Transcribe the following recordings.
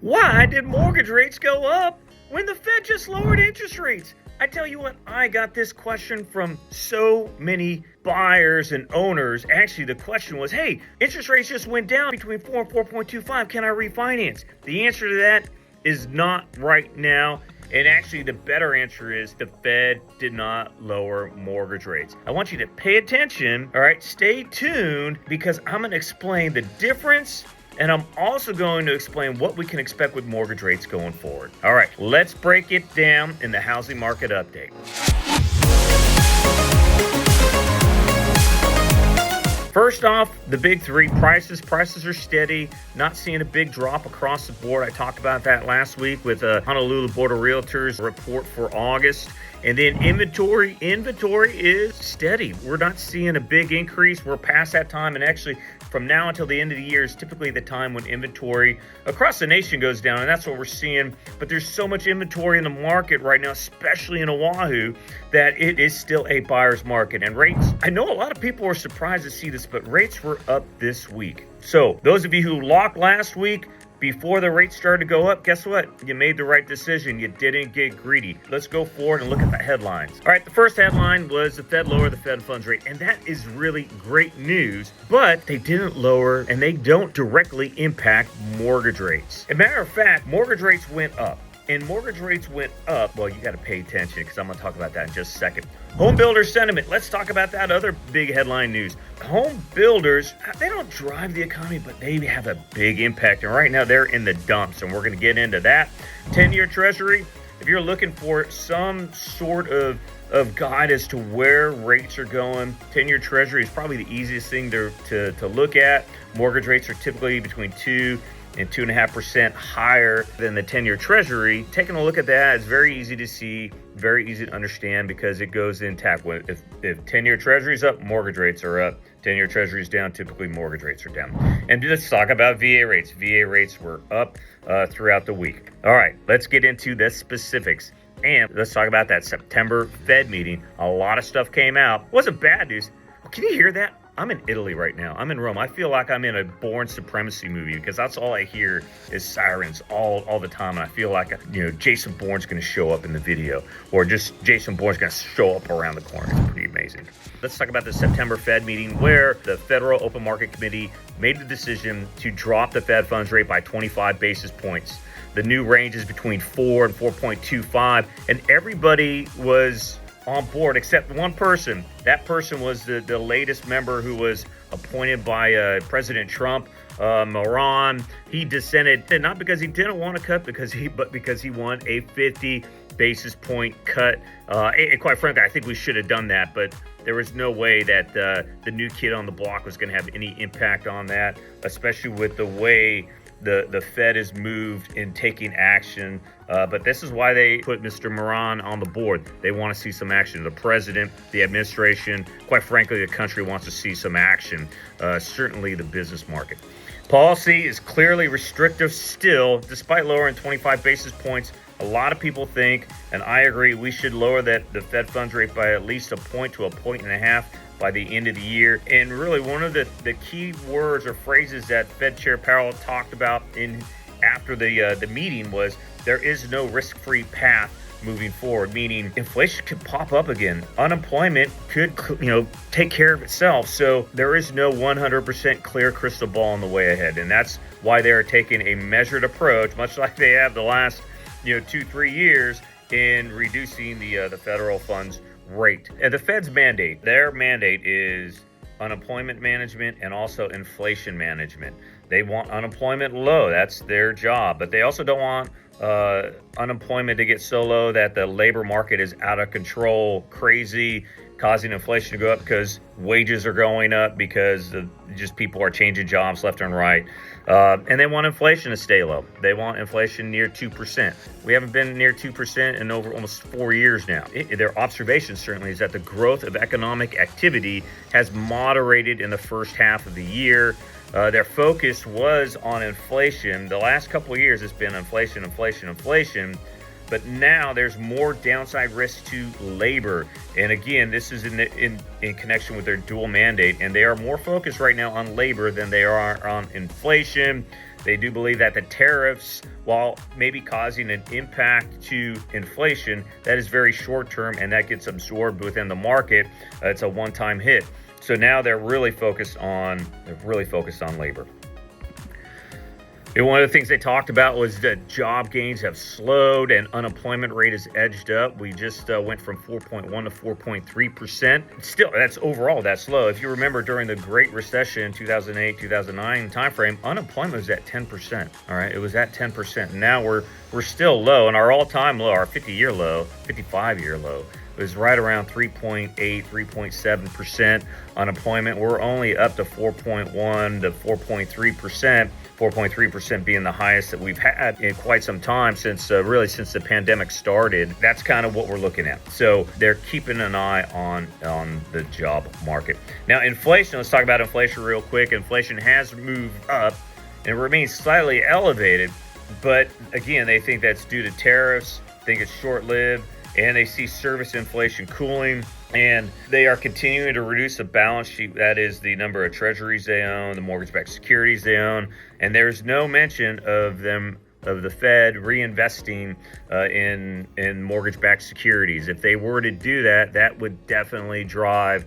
Why did mortgage rates go up when the Fed just lowered interest rates? I tell you what, I got this question from so many buyers and owners. Actually, the question was, hey, interest rates just went down between 4 and 4.25. Can I refinance? The answer to that is not right now. And actually, the better answer is the Fed did not lower mortgage rates. I want you to pay attention, all right? Stay tuned, because I'm going to explain the difference, and I'm also going to explain what we can expect with mortgage rates going forward. All right, let's break it down in the housing market update. First off, the big three: prices. Prices are steady, not seeing a big drop across the board. I talked about that last week with Honolulu Board of Realtors report for August. And then inventory is steady. We're not seeing a big increase. We're past that time, and actually from now until the end of the year is typically the time when inventory across the nation goes down, and that's what we're seeing. But there's so much inventory in the market right now, especially in Oʻahu, that it is still a buyer's market. And rates, I know a lot of people are surprised to see this, but rates were up this week. So those of you who locked last week, before the rates started to go up, guess what? You made the right decision. You didn't get greedy. Let's go forward and look at the headlines. All right, the first headline was the Fed lowered the Fed funds rate, and that is really great news, but they didn't lower, and they don't directly impact mortgage rates. As a matter of fact, mortgage rates went up. And mortgage rates went up. Well, you got to pay attention, because I'm going to talk about that in just a second. Home builder sentiment. Let's talk about that other big headline news. Home builders, they don't drive the economy, but they have a big impact. And right now they're in the dumps, and we're going to get into that. 10-year Treasury, if you're looking for some sort of guide as to where rates are going, 10-year Treasury is probably the easiest thing to look at. Mortgage rates are typically between 2 and 2.5% higher than the 10-year Treasury. Taking a look at that is very easy to see, very easy to understand, because it goes intact. If 10-year Treasury is up, mortgage rates are up. 10-year Treasury is down, typically mortgage rates are down. And let's talk about VA rates. VA rates were up throughout the week. All right, let's get into the specifics. And let's talk about that September Fed meeting. A lot of stuff came out. It wasn't bad news. Can you hear that? I'm in Italy right now. I'm in Rome. I feel like I'm in a Bourne Supremacy movie, because that's all I hear is sirens all the time. And I feel like, Jason Bourne's going to show up in the video, or just Jason Bourne's going to show up around the corner. It's pretty amazing. Let's talk about the September Fed meeting, where the Federal Open Market Committee made the decision to drop the Fed funds rate by 25 basis points. The new range is between 4 and 4.25, and everybody was on board except one person. That person was the latest member who was appointed by President Trump, Moran. He dissented, not because he didn't want to cut, but because he wanted a 50 basis point cut. And quite frankly, I think we should have done that, but there was no way that the new kid on the block was going to have any impact on that, especially with the way the Fed has moved in taking action. But this is why they put Mr. Moran on the board. They want to see some action. The president, the administration, quite frankly, the country wants to see some action. Certainly the business market. Policy is clearly restrictive still, despite lowering 25 basis points. A lot of people think, and I agree, we should lower the Fed funds rate by at least a point to a point and a half by the end of the year. And really, one of the key words or phrases that Fed Chair Powell talked about after the meeting was, there is no risk-free path moving forward, meaning inflation could pop up again. Unemployment could, take care of itself. So there is no 100% clear crystal ball on the way ahead. And that's why they're taking a measured approach, much like they have the last 2-3 years, in reducing the federal funds rate. And the Fed's mandate, their mandate is unemployment management and also inflation management. They want unemployment low. That's their job. But they also don't want unemployment to get so low that the labor market is out of control, crazy, causing inflation to go up because wages are going up, because just people are changing jobs left and right. And they want inflation to stay low. They want inflation near 2%. We haven't been near 2% in over almost 4 years now. Their observation certainly is that the growth of economic activity has moderated in the first half of the year. Their focus was on inflation. The last couple of years, it's been inflation. But now there's more downside risk to labor. And again, this is in connection with their dual mandate. And they are more focused right now on labor than they are on inflation. They do believe that the tariffs, while maybe causing an impact to inflation, that is very short term and that gets absorbed within the market. It's a one-time hit. So now they're really focused on labor. And one of the things they talked about was that job gains have slowed and unemployment rate has edged up. We just went from 4.1 to 4.3%. Still, that's low. If you remember during the Great Recession, 2008, 2009 timeframe, unemployment was at 10%. All right, it was at 10%. Now we're still low, and our all-time low, our 50-year low, 55-year low, was right around 3.8, 3.7% unemployment. We're only up to 4.1 to 4.3%. 4.3% being the highest that we've had in quite some time since the pandemic started. That's kind of what we're looking at. So they're keeping an eye on the job market. Now, inflation, let's talk about inflation real quick. Inflation has moved up and remains slightly elevated, but again, they think that's due to tariffs, think it's short-lived, and they see service inflation cooling, and they are continuing to reduce the balance sheet. That is the number of treasuries they own, the mortgage-backed securities they own, and there's no mention of the Fed reinvesting in mortgage-backed securities. If they were to do that, that would definitely drive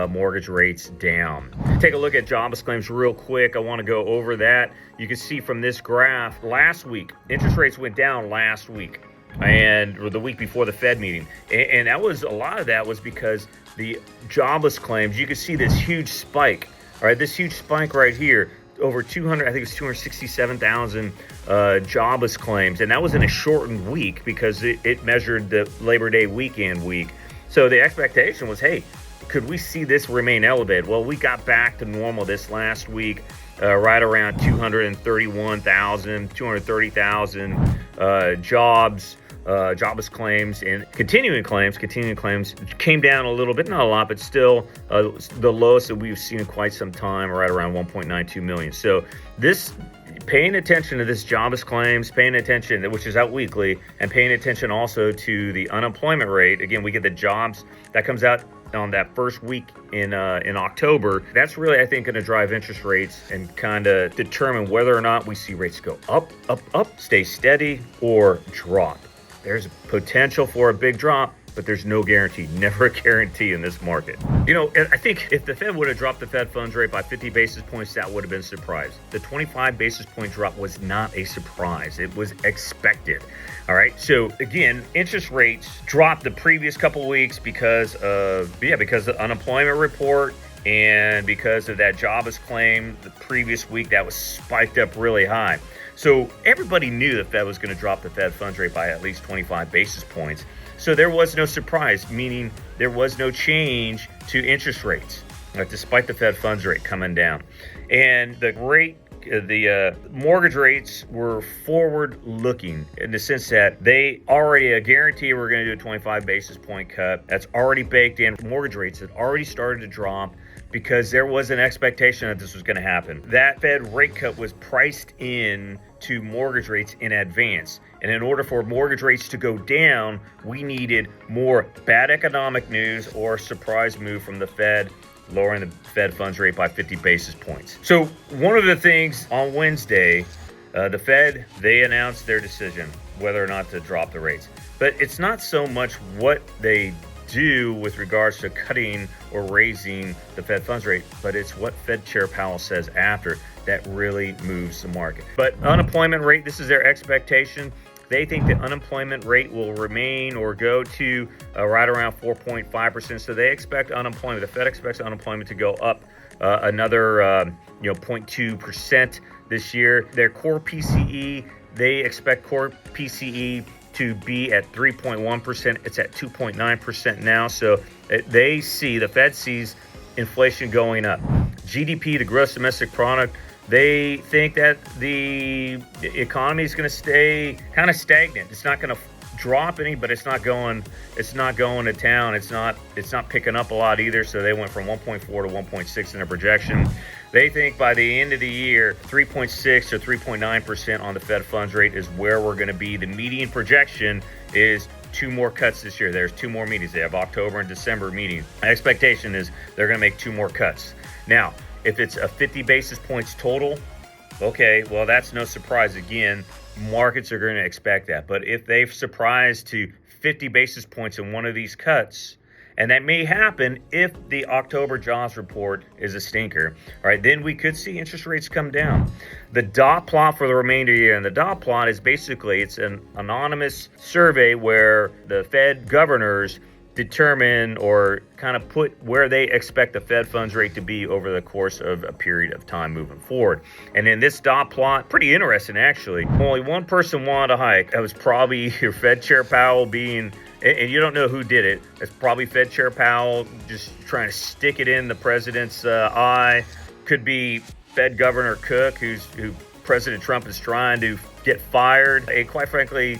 mortgage rates down. Take a look at jobless claims real quick. I want to go over that. You can see from this graph, last week, interest rates went down last week, and the week before the Fed meeting, and that was a lot of that was because the jobless claims. You can see this huge spike. All right, this huge spike right here, over 200. I think it's 267,000 jobless claims, and that was in a shortened week because it measured the Labor Day weekend week. So the expectation was, hey, could we see this remain elevated? Well, we got back to normal this last week. Right around 230,000 jobs, jobless claims, and continuing claims came down a little bit, not a lot, but still the lowest that we've seen in quite some time, right around 1.92 million. So this, paying attention to this jobless claims, paying attention, which is out weekly, and paying attention also to the unemployment rate. Again, we get the jobs that comes out on that first week in October. That's really, I think, going to drive interest rates and kind of determine whether or not we see rates go up, stay steady, or drop. There's potential for a big drop, but there's no guarantee, never a guarantee in this market. You know, I think if the Fed would have dropped the Fed funds rate by 50 basis points, that would have been a surprise. The 25 basis point drop was not a surprise. It was expected. All right. So again, interest rates dropped the previous couple weeks because of the unemployment report and because of that jobless claim the previous week that was spiked up really high. So everybody knew the Fed was going to drop the Fed funds rate by at least 25 basis points. So there was no surprise, meaning there was no change to interest rates, despite the Fed funds rate coming down. And the mortgage rates were forward-looking in the sense that they already guarantee we're going to do a 25 basis point cut. That's already baked in. Mortgage rates had already started to drop because there was an expectation that this was going to happen. That Fed rate cut was priced in to mortgage rates in advance. And in order for mortgage rates to go down, we needed more bad economic news or surprise move from the Fed, lowering the Fed funds rate by 50 basis points. So one of the things on Wednesday, the Fed, they announced their decision whether or not to drop the rates. But it's not so much what they do with regards to cutting or raising the Fed funds rate, but it's what Fed Chair Powell says after that really moves the market. But unemployment rate, this is their expectation. They think the unemployment rate will remain or go to right around 4.5%. So they expect unemployment, the Fed expects unemployment to go up another 0.2% this year. Their core PCE, they expect core PCE to be at 3.1%. It's at 2.9% now. So the Fed sees inflation going up. GDP, the gross domestic product, they think that the economy is going to stay kind of stagnant. It's not going to drop any, but it's not going to town. It's not picking up a lot either. So they went from 1.4 to 1.6 in their projection. They think by the end of the year, 3.6 to 3.9% on the Fed funds rate is where we're going to be. The median projection is 2 more cuts this year. There's 2 more meetings. They have October and December meetings. My expectation is they're going to make 2 more cuts. Now, if it's a 50 basis points total, Okay, well, that's no surprise. Again, markets are going to expect that. But if they've surprised to 50 basis points in one of these cuts, and that may happen if the October jobs report is a stinker, all right, then we could see interest rates come down. The dot plot for the remainder of the year, and the dot plot is basically, it's an anonymous survey where the Fed governors determine or kind of put where they expect the Fed funds rate to be over the course of a period of time moving forward. And in this dot plot, pretty interesting actually, only one person wanted a hike. That was probably your Fed Chair Powell being, and you don't know who did it. It's probably Fed Chair Powell just trying to stick it in the president's eye. Could be Fed Governor Cook, who President Trump is trying to get fired. And quite frankly,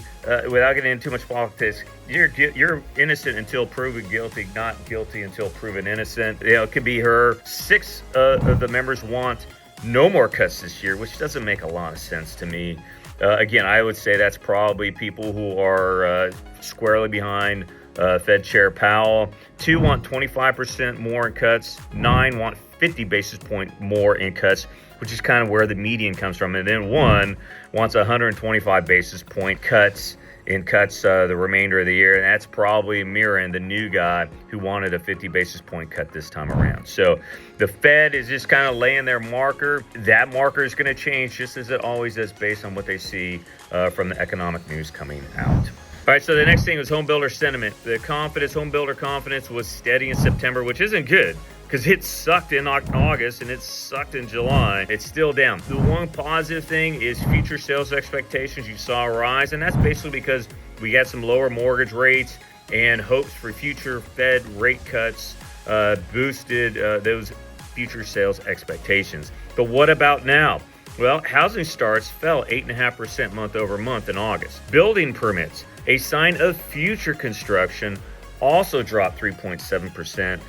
without getting into too much politics, you're innocent until proven guilty, not guilty until proven innocent. You know, it could be her. 6 of the members want no more cuts this year, which doesn't make a lot of sense to me. Again, I would say that's probably people who are squarely behind Fed Chair Powell. 2 want 25% more in cuts. 9 want 50 basis point more in cuts, which is kind of where the median comes from. And then 1 wants 125 basis point cuts the remainder of the year. And that's probably mirroring the new guy who wanted a 50 basis point cut this time around. So the Fed is just kind of laying their marker. That marker is going to change just as it always is based on what they see from the economic news coming out. All right, so the next thing was home builder sentiment. The home builder confidence was steady in September, which isn't good because it sucked in August and it sucked in July. It's still down. The one positive thing is future sales expectations you saw rise, and that's basically because we got some lower mortgage rates and hopes for future Fed rate cuts boosted those future sales expectations. But what about now? Well, housing starts fell 8.5% month over month in August. Building permits, a sign of future construction, also dropped 3.7%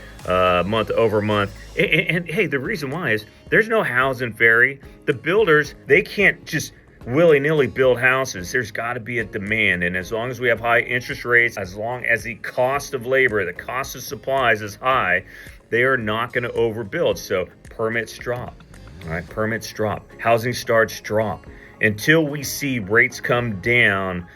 month over month. And hey, the reason why is there's no housing fairy. The builders, they can't just willy-nilly build houses. There's got to be a demand. And as long as we have high interest rates, as long as the cost of labor, the cost of supplies is high, they are not going to overbuild. So permits drop. All right, permits drop. Housing starts drop. Until we see rates come down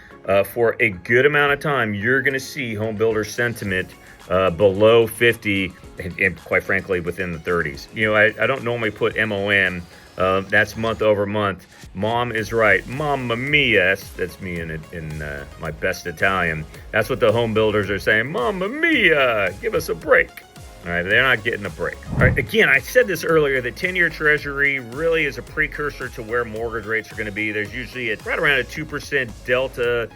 for a good amount of time, you're going to see home builder sentiment below 50 and quite frankly within the 30s. You know, I don't normally put MOM. That's month over month. Mom is right. Mamma mia. That's me in my best Italian. That's what the home builders are saying. Mamma mia. Give us a break. All right, they're not getting a break. All right, again, I said this earlier, the 10-year Treasury really is a precursor to where mortgage rates are going to be. There's usually right around a 2% delta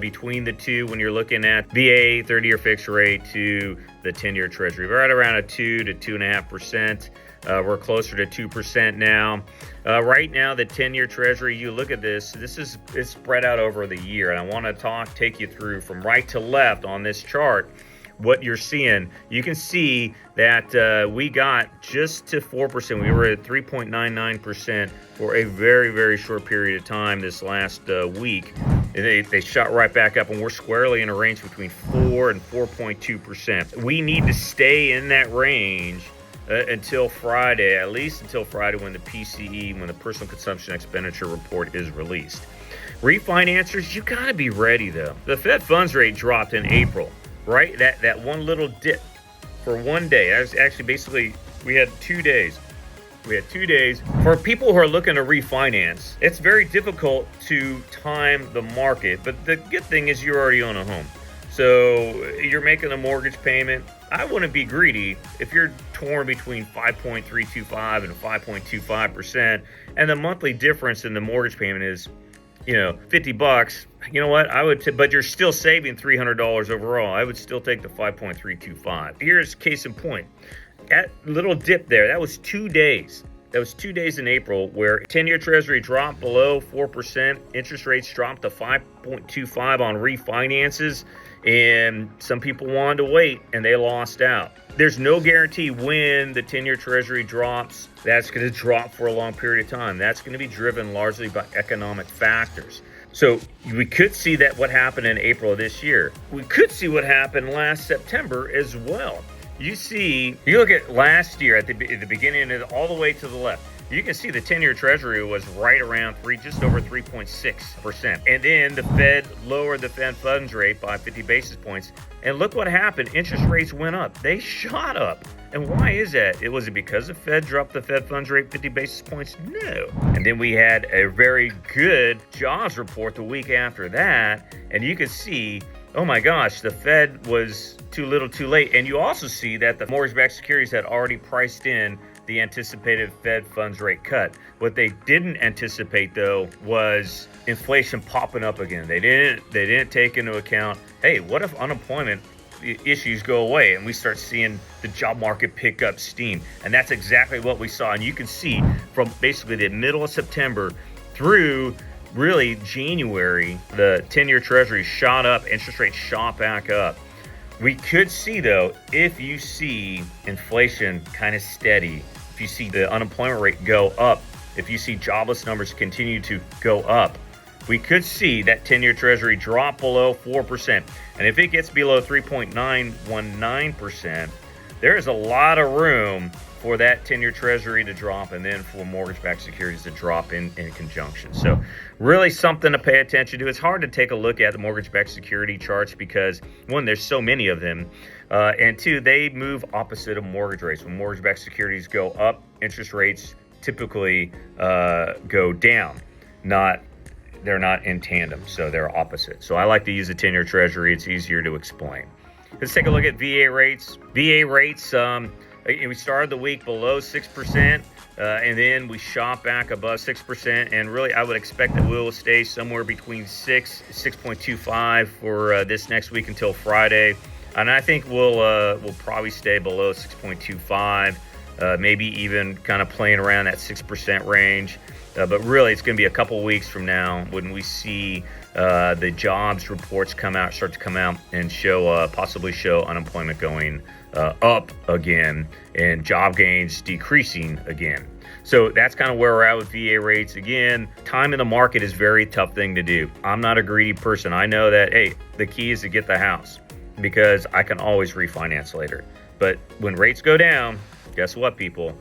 between the two when you're looking at VA 30-year fixed rate to the 10-year Treasury. We're right around a 2 to 2.5%. We're closer to 2% now. Right now, the 10-year Treasury, you look at this, it's spread out over the year. And I want to take you through from right to left on this chart. What you're seeing, you can see that we got just to 4%. We were at 3.99% for a very, very short period of time this last week. And they shot right back up, and we're squarely in a range between 4 and 4.2%. We need to stay in that range until Friday, at least until Friday when the PCE, when the personal consumption expenditure report is released. Refinancers, you got to be ready though. The Fed funds rate dropped in April. Right, that one little dip for one day. That was actually basically we had 2 days. For people who are looking to refinance, it's very difficult to time the market. But the good thing is you already own a home, so you're making a mortgage payment. I wouldn't be greedy if you're torn between 5.325 and 5.25%, and the monthly difference in the mortgage payment is, $50. You know what? But you're still saving $300 overall. I would still take the 5.325. Here's case in point. That little dip there, that was 2 days. That was 2 days in April where 10-year Treasury dropped below 4%. Interest rates dropped to 5.25 on refinances. And some people wanted to wait and they lost out. There's no guarantee when the 10-year Treasury drops, that's going to drop for a long period of time. That's going to be driven largely by economic factors. So we could see that what happened in April of this year. We could see what happened last September as well. You look at last year at the beginning and all the way to the left. you can see the 10-year Treasury was right around just over 3.6%. And then the Fed lowered the Fed funds rate by 50 basis points. And look what happened. Interest rates went up. They shot up. And why is that? Was it because the Fed dropped the Fed funds rate 50 basis points? No. And then we had a very good jobs report the week after that. And you could see, oh my gosh, the Fed was too little too late. And you also see that the mortgage-backed securities had already priced in the anticipated Fed funds rate cut. What they didn't anticipate, though, was inflation popping up again. They didn't take into account, hey, what if unemployment issues go away and we start seeing the job market pick up steam? And that's exactly what we saw. And you can see from basically the middle of September through really January, the 10-year Treasury shot up, interest rates shot back up. We could see, though, if you see inflation kind of steady, if you see the unemployment rate go up, if you see jobless numbers continue to go up, we could see that 10-year Treasury drop below 4%. And if it gets below 3.919%, there is a lot of room for that 10-year Treasury to drop and then for mortgage-backed securities to drop in conjunction. So really something to pay attention to. It's hard to take a look at the mortgage-backed security charts because, one, there's so many of them, and two, they move opposite of mortgage rates. When mortgage-backed securities go up, interest rates typically go down. They're not in tandem, so they're opposite. So I like to use the 10-year Treasury. It's easier to explain. Let's take a look at VA rates. VA rates, we started the week below 6%, and then we shot back above 6%. And really, I would expect that we'll stay somewhere between 6.25 for this next week until Friday. And I think we'll probably stay below 6.25, maybe even kind of playing around that 6% range. But really, it's going to be a couple weeks from now when we see the jobs reports start to come out and possibly show unemployment going up again and job gains decreasing again. So that's kind of where we're at with VA rates. Again, time in the market is a very tough thing to do. I'm not a greedy person. I know that, hey, the key is to get the house because I can always refinance later. But when rates go down, guess what, people?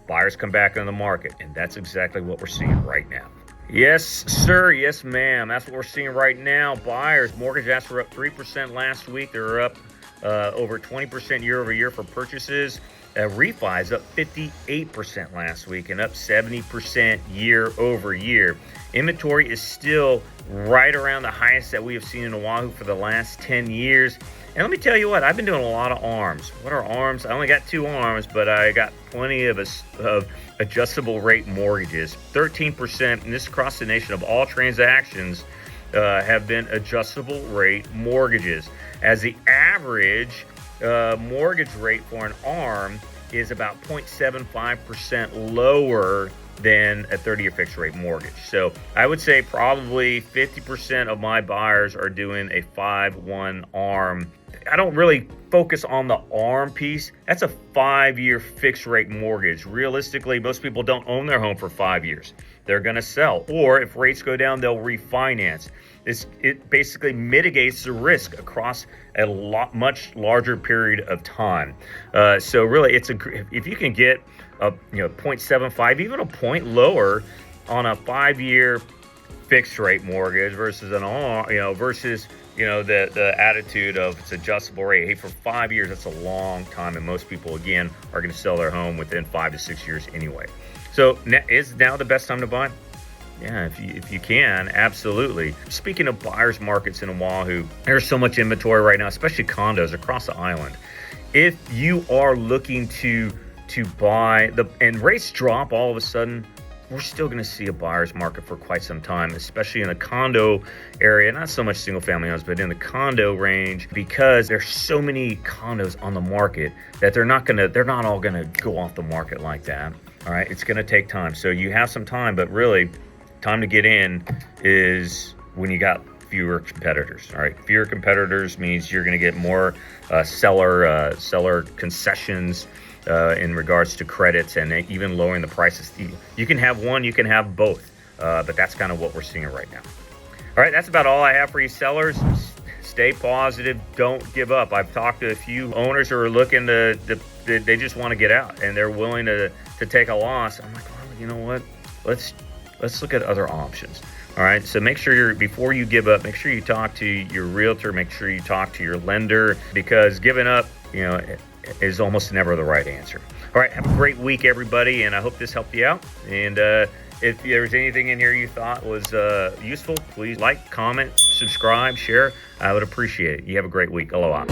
Buyers come back into the market, and that's exactly what we're seeing right now. Yes, sir. Yes, ma'am. That's what we're seeing right now. Buyers, mortgage asks were up 3% last week. They're up over 20% year over year for purchases. Refis up 58% last week and up 70% year over year. Inventory is still right around the highest that we have seen in Oʻahu for the last 10 years. And let me tell you what, I've been doing a lot of ARMs. What are ARMs? I only got 2 ARMs, but I got plenty of adjustable rate mortgages. 13%, and this across the nation, of all transactions have been adjustable rate mortgages. As the average mortgage rate for an ARM is about 0.75% lower than a 30-year fixed rate mortgage. So I would say probably 50% of my buyers are doing a 5-1 ARM. I don't really focus on the ARM piece. That's a 5-year fixed rate mortgage. Realistically, most people don't own their home for 5 years. They're going to sell, or if rates go down, they'll refinance. It basically mitigates the risk across a much larger period of time. So really, if you can get a 0.75, even a point lower on a 5-year fixed rate mortgage versus an ARM, versus the attitude of it's adjustable rate. Hey, for 5 years, that's a long time, and most people again are going to sell their home within 5 to 6 years anyway. So is now the best time to buy? Yeah, if you can, absolutely. Speaking of buyers markets in Oʻahu, there's so much inventory right now, especially condos across the island. If you are looking to buy, and rates drop all of a sudden, we're still going to see a buyer's market for quite some time, especially in the condo area, not so much single family homes, but in the condo range, because there's so many condos on the market that they're not all going to go off the market like that. All right, it's going to take time. So you have some time, but really time to get in is when you got fewer competitors. All right, fewer competitors means you're going to get more seller concessions in regards to credits and even lowering the prices. You can have one, you can have both, but that's kind of what we're seeing right now. All right, that's about all I have for you sellers. Stay positive, don't give up. I've talked to a few owners who are looking they just want to get out and they're willing to take a loss. I'm like, well, you know what? Let's look at other options. All right. So make sure before you give up, make sure you talk to your realtor, make sure you talk to your lender, because giving up, is almost never the right answer. All right. Have a great week, everybody. And I hope this helped you out. And if there's anything in here you thought was useful, please like, comment, subscribe, share. I would appreciate it. You have a great week. Aloha.